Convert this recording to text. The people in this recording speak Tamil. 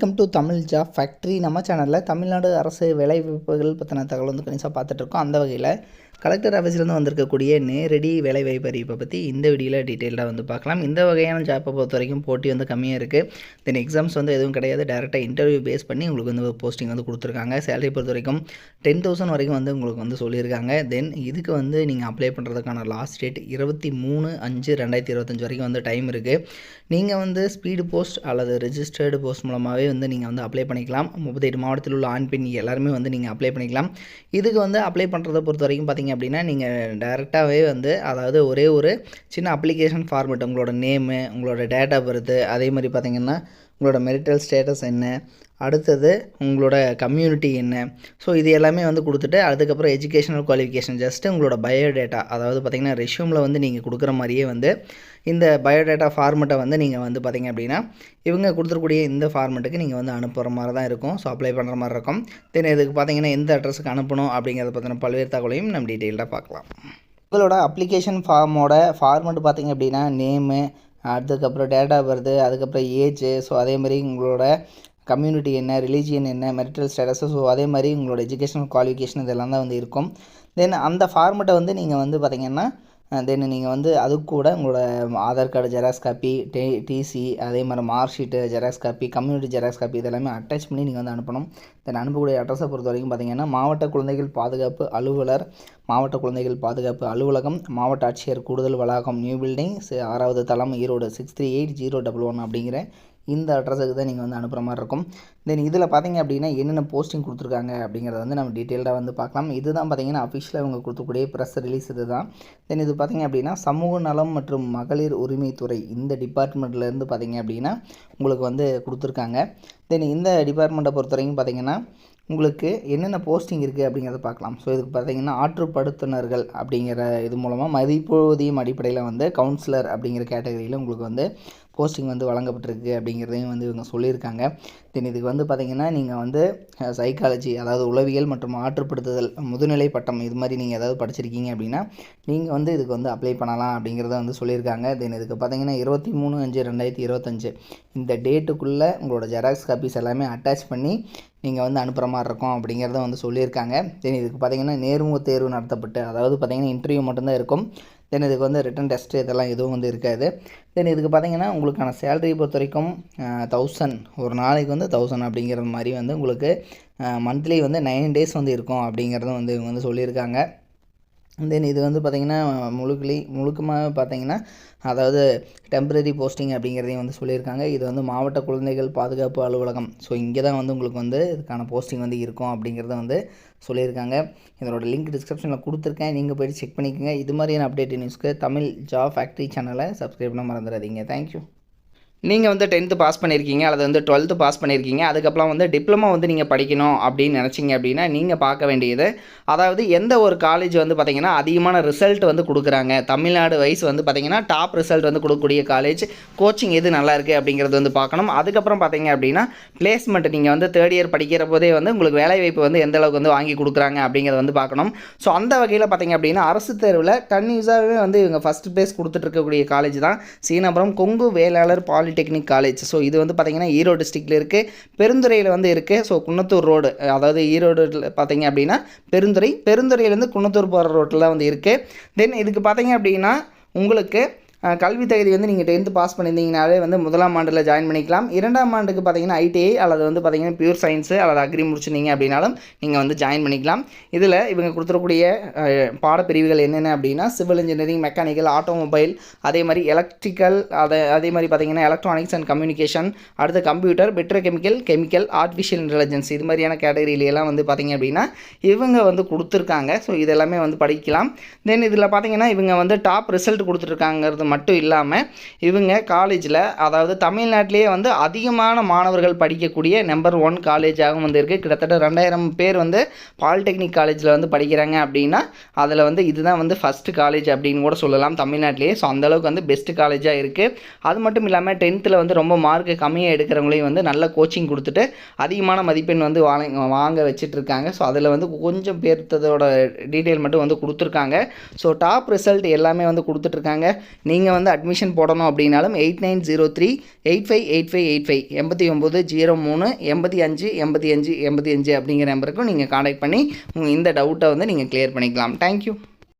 Welcome to Tamil job factory. நம்ம சேனலில் தமிழ்நாடு அரசு வேலைவாய்ப்புகள் பற்றின தகவல் வந்து கணிசாக பார்த்துட்ருக்கோம். அந்த வகையில் கலெக்டர் ஆஃபீஸ்லேருந்து வந்திருக்கக்கூடிய நேரடி வேலைவாய்ப்பு அறிவிப்பை பற்றி இந்த வீடியோவில் டீட்டெயிலாக வந்து பார்க்கலாம். இந்த வகையான ஜாப்பை பொறுத்த வரைக்கும் போட்டி வந்து கம்மியாக இருக்குது. தென் எக்ஸாம்ஸ் வந்து எதுவும் கிடையாது. டேரெக்டாக இன்டர்வியூ பேஸ் பண்ணி உங்களுக்கு வந்து போஸ்டிங் வந்து கொடுத்துருக்காங்க. சேலரி பொறுத்த வரைக்கும் 10,000 வரைக்கும் வந்து உங்களுக்கு வந்து சொல்லியிருக்காங்க. தென் இதுக்கு வந்து நீங்கள் அப்ளை பண்ணுறதுக்கான லாஸ்ட் டேட் 23/5/2025 வரைக்கும் வந்து டைம் இருக்குது. நீங்கள் வந்து ஸ்பீடு போஸ்ட் அல்லது ரெஜிஸ்டர்டு போஸ்ட் மூலமாகவே வந்து நீங்கள் வந்து அப்ளை பண்ணிக்கலாம். 38 மாவட்டத்தில் உள்ள ஆண் பெண் எல்லாருமே வந்து நீங்கள் அப்ளை பண்ணிக்கலாம். இதுக்கு வந்து அப்ளை பண்ணுறதை பொறுத்த வரைக்கும் பார்த்தீங்க அப்படின்னா நீங்கள் டைரெக்டாகவே வந்து அதாவது ஒரே ஒரு சின்ன அப்ளிகேஷன் ஃபார்மெட், உங்களோட நேமு, உங்களோட டேட் ஆஃப் பர்த்து, அதே மாதிரி பார்த்திங்கன்னா உங்களோட மெரிட்டல் ஸ்டேட்டஸ் என்ன, அடுத்தது உங்களோட கம்யூனிட்டி என்ன, ஸோ இது எல்லாமே வந்து கொடுத்துட்டு அதுக்கப்புறம் எஜுகேஷனல் குவாலிஃபிகேஷன் ஜஸ்ட்டு உங்களோட பயோடேட்டா, அதாவது பார்த்திங்கன்னா ரெஷ்யூமில் வந்து நீங்கள் கொடுக்குற மாதிரியே வந்து இந்த பயோடேட்டா ஃபார்மெட்டை வந்து நீங்கள் வந்து பார்த்திங்க அப்படின்னா இவங்க கொடுத்துருக்கூடிய இந்த ஃபார்மெட்டுக்கு நீங்கள் வந்து அனுப்புகிற மாதிரி தான் இருக்கும். ஸோ அப்ளை பண்ணுற மாதிரி இருக்கும். தென் இதுக்கு பார்த்திங்கன்னா எந்த அட்ரஸுக்கு அனுப்பணும் அப்படிங்கிறத பற்றின பல்வேறு தகவலையும் நம்ம டீட்டெயிலாக பார்க்கலாம். உங்களோட அப்ளிகேஷன் ஃபார்மோட ஃபார்மெட் பார்த்திங்க அப்படின்னா நேமு, அதுக்கப்புறம் டேட் ஆஃப் பர்த்து, அதுக்கப்புறம் ஏஜு, ஸோ அதேமாதிரி உங்களோட கம்யூனிட்டி என்ன, ரிலீஜியன் என்ன, மெரிட்டல் ஸ்டேட்டஸு, ஸோ அதே மாதிரி உங்களோட எஜுகேஷனல் குவாலிஃபிகேஷன் இதெல்லாம் தான் வந்து இருக்கும். தென் அந்த ஃபார்மெட்டை வந்து நீங்கள் வந்து பார்த்திங்கன்னா தென் நீங்கள் வந்து அது கூட உங்களோட Aadhaar card xerox copy, TC, அதே மாதிரி mark sheet xerox copy, community xerox copy இதெல்லாமே அட்டாச் பண்ணி நீங்கள் வந்து அனுப்பணும். தென் அனுப்பக்கூடிய அட்ரஸை பொறுத்த வரைக்கும் பார்த்திங்கன்னா மாவட்ட குழந்தைகள் பாதுகாப்பு அலுவலர், மாவட்ட குழந்தைகள் பாதுகாப்பு அலுவலகம், மாவட்ட ஆட்சியர் கூடுதல் வளாகம், நியூ பில்டிங், 6வது தளம், ஈரோடு 638011 அப்படிங்கிற இந்த அட்ரஸுக்கு தான் நீங்கள் வந்து அனுப்புகிற மாதிரி இருக்கும். தென் இதில் பார்த்திங்க அப்படின்னா என்னென்ன போஸ்டிங் கொடுத்துருக்காங்க அப்படிங்கிறத வந்து நம்ம டீட்டெயில்டாக வந்து பார்க்கலாம். இதுதான் பார்த்திங்கன்னா அஃபிஷியலாக அவங்க கொடுக்கக்கூடிய ப்ரெஸ் ரிலீஸ் இது தான். தென் இது பார்த்திங்க அப்படின்னா சமூக நலம் மற்றும் மகளிர் உரிமைத்துறை இந்த டிபார்ட்மெண்ட்லேருந்து பார்த்திங்க அப்படின்னா உங்களுக்கு வந்து கொடுத்துருக்காங்க. தென் இந்த டிபார்ட்மெண்ட்டை பொறுத்த வரைக்கும் பார்த்திங்கன்னா உங்களுக்கு என்னென்ன போஸ்டிங் இருக்குது அப்படிங்கிறத பார்க்கலாம். ஸோ இதுக்கு பார்த்திங்கன்னா ஆற்றுப்படுத்துனர்கள் அப்படிங்கிற இது மூலமாக மதிப்பூதியம் அடிப்படையில் வந்து கவுன்சிலர் அப்படிங்கிற கேட்டகரியில் உங்களுக்கு வந்து போஸ்டிங் வந்து வழங்கப்பட்டிருக்கு அப்படிங்கிறதையும் வந்து இவங்க சொல்லியிருக்காங்க. தென் இதுக்கு வந்து பார்த்திங்கன்னா நீங்கள் வந்து சைக்காலஜி, அதாவது உளவியல் மற்றும் ஆற்றுப்படுத்துதல் முதுநிலை பட்டம் இது மாதிரி நீங்கள் ஏதாவது படிச்சிருக்கீங்க அப்படின்னா நீங்கள் வந்து இதுக்கு வந்து அப்ளை பண்ணலாம் அப்படிங்கிறத வந்து சொல்லியிருக்காங்க. தென் இதுக்கு பார்த்திங்கன்னா 23/5/2025 இந்த டேட்டுக்குள்ளே உங்களோட ஜெராக்ஸ் காப்பீஸ் எல்லாமே அட்டாச் பண்ணி நீங்கள் வந்து அனுப்புகிற மாதிரி இருக்கும் அப்படிங்கிறத வந்து சொல்லியிருக்காங்க. தென் இதுக்கு பார்த்திங்கன்னா நேர்முக தேர்வு நடத்தப்பட்டு, அதாவது பார்த்திங்கன்னா இன்டர்வியூ மட்டும்தான் இருக்கும். தென் இதுக்கு வந்து ரிட்டன் டெஸ்ட்டு இதெல்லாம் எதுவும் வந்து இருக்காது. தென் இதுக்கு பார்த்திங்கன்னா உங்களுக்கான சேலரி பொறுத்த வரைக்கும் 1000 ஒரு நாளைக்கு வந்து 1000 அப்படிங்கிற மாதிரி வந்து உங்களுக்கு மந்த்லி வந்து 9 டேஸ் வந்து இருக்கும் அப்படிங்கிறதும் வந்து இவங்க வந்து சொல்லியிருக்காங்க. தென் இது வந்து பார்த்திங்கன்னா முழுக்கமாக பார்த்திங்கன்னா அதாவது டெம்பரரி போஸ்டிங் அப்படிங்கிறதையும் வந்து சொல்லியிருக்காங்க. இது வந்து மாவட்ட குழந்தைகள் பாதுகாப்பு அலுவலகம், ஸோ இங்கே தான் வந்து உங்களுக்கு வந்து இதுக்கான போஸ்டிங் வந்து இருக்கும் அப்படிங்கிறத வந்து சொல்லியிருக்காங்க. இதனோட லிங்க் டிஸ்கிரிப்ஷனில் கொடுத்துருக்கேன், நீங்கள் போய்ட்டு செக் பண்ணிக்கோங்க. இது மாதிரியான அப்டேட் நியூஸ்க்கு தமிழ் ஜாப் ஃபேக்ட்ரி சேனலை சப்ஸ்கிரைப் பண்ண மறந்துடாதீங்க. தேங்க்யூ. நீங்கள் வந்து 10th பாஸ் பண்ணியிருக்கீங்க அல்லது வந்து 12th பாஸ் பண்ணியிருக்கீங்க, அதுக்கப்புறம் வந்து டிப்ளமோ வந்து நீங்கள் படிக்கணும் அப்படின்னு நினச்சிங்க அப்படின்னா நீங்கள் பார்க்க வேண்டியது, அதாவது எந்த ஒரு காலேஜ் வந்து பார்த்திங்கன்னா அதிகமான ரிசல்ட் வந்து கொடுக்குறாங்க, தமிழ்நாடு வைஸ் வந்து பார்த்திங்கன்னா டாப் ரிசல்ட் வந்து கொடுக்கக்கூடிய காலேஜ், கோச்சிங் எது நல்லா இருக்குது அப்படிங்கிறது வந்து பார்க்கணும். அதுக்கப்புறம் பார்த்திங்க அப்படின்னா பிளேஸ்மெண்ட், நீங்கள் வந்து 3rd இயர் படிக்கிற போதே வந்து உங்களுக்கு வேலைவாய்ப்பு வந்து எந்த அளவுக்கு வந்து வாங்கி கொடுக்குறாங்க அப்படிங்கிறத வந்து பார்க்கணும். ஸோ அந்த வகையில் பார்த்திங்க அப்படின்னா அரசு தேர்வில் கன்யூஸாகவே வந்து இவங்க ஃபஸ்ட் ப்ளேஸ் கொடுத்துட்ருக்கக்கூடிய காலேஜ் தான் Seenapuram Kongu Vellalar polytechnic college. So இது வந்து பார்த்திங்கன்னா ஈரோடு டிஸ்ட்ரிக்டில் இருக்குது, பெருந்துறையில் வந்து இருக்குது. ஸோ குன்னத்தூர் ரோடு, அதாவது ஈரோடு பார்த்திங்க அப்படின்னா பெருந்துறையிலேருந்து குன்னத்தூர் போகிற ரோட்டில் வந்து இருக்குது. தென் இதுக்கு பார்த்திங்க அப்படின்னா உங்களுக்கு கல்வி தகுதி வந்து நீங்கள் 10th பாஸ் பண்ணியிருந்தீங்கனாலே வந்து 1ஆம் ஆண்டில் ஜாயின் பண்ணிக்கலாம். 2ஆம் ஆண்டுக்கு பார்த்திங்கன்னா ஐடிஐ அல்லது வந்து பார்த்திங்கன்னா பியூர் சயின்ஸு அல்லது அக்ரி முடிச்சிருந்தீங்க அப்படின்னாலும் நீங்கள் வந்து ஜாயின் பண்ணிக்கலாம். இதில் இவங்க கொடுத்துருக்கூடிய பாடப்பிரிவுகள் என்னென்ன அப்படின்னா சிவில் இன்ஜினியரிங், மெக்கானிக்கல், ஆட்டோமொபைல், அதே மாதிரி எலக்ட்ரிக்கல், அதே மாதிரி பார்த்திங்கன்னா எலக்ட்ரானிக்ஸ் அண்ட் கம்யூனிகேஷன், அடுத்து கம்ப்யூட்டர், பெட்ரோகெமிக்கல், ஆர்டிஃபிஷியல் இன்டெலிஜென்ஸ் இது மாதிரியான கேட்டகரியிலெல்லாம் வந்து பார்த்திங்க அப்படின்னா இவங்க வந்து கொடுத்துருக்காங்க. ஸோ இதெல்லாமே வந்து படிக்கலாம். தென் இதில் பார்த்திங்கன்னா இவங்க வந்து டாப் ரிசல்ட் கொடுத்துருக்காங்கிறது மட்டும் இல்லாமல் இவங்க காலேஜில், அதாவது தமிழ்நாட்டிலேயே வந்து அதிகமான மாணவர்கள் படிக்கக்கூடிய நம்பர் 1 காலேஜாகவும் வந்து இருக்குது. கிட்டத்தட்ட 2000 பேர் வந்து பாலிடெக்னிக் காலேஜில் வந்து படிக்கிறாங்க அப்படின்னா அதில் வந்து இதுதான் வந்து ஃபஸ்ட்டு காலேஜ் அப்படின்னு கூட சொல்லலாம் தமிழ்நாட்டிலேயே. ஸோ அந்தளவுக்கு வந்து பெஸ்ட்டு காலேஜாக இருக்குது. அது மட்டும் இல்லாமல் 10th வந்து ரொம்ப மார்க்கு கம்மியாக எடுக்கிறவங்களையும் வந்து நல்ல கோச்சிங் கொடுத்துட்டு அதிகமான மதிப்பெண் வந்து வாங்க வச்சிட்ருக்காங்க. ஸோ அதில் வந்து கொஞ்சம் பேர்த்ததோட டீட்டெயில் மட்டும் வந்து கொடுத்துருக்காங்க. ஸோ டாப் ரிசல்ட் எல்லாமே வந்து கொடுத்துட்ருக்காங்க. நீங்கள் நீங்கள் வந்து அட்மிஷன் போடணும் அப்படின்னாலும் 8903-858585 8903 85 85 85 அப்படிங்கிற நம்பருக்கும் நீங்கள் காண்டாக்ட் பண்ணி இந்த டவுட்டை வந்து நீங்கள் கிளியர் பண்ணிக்கலாம். தேங்க்யூ.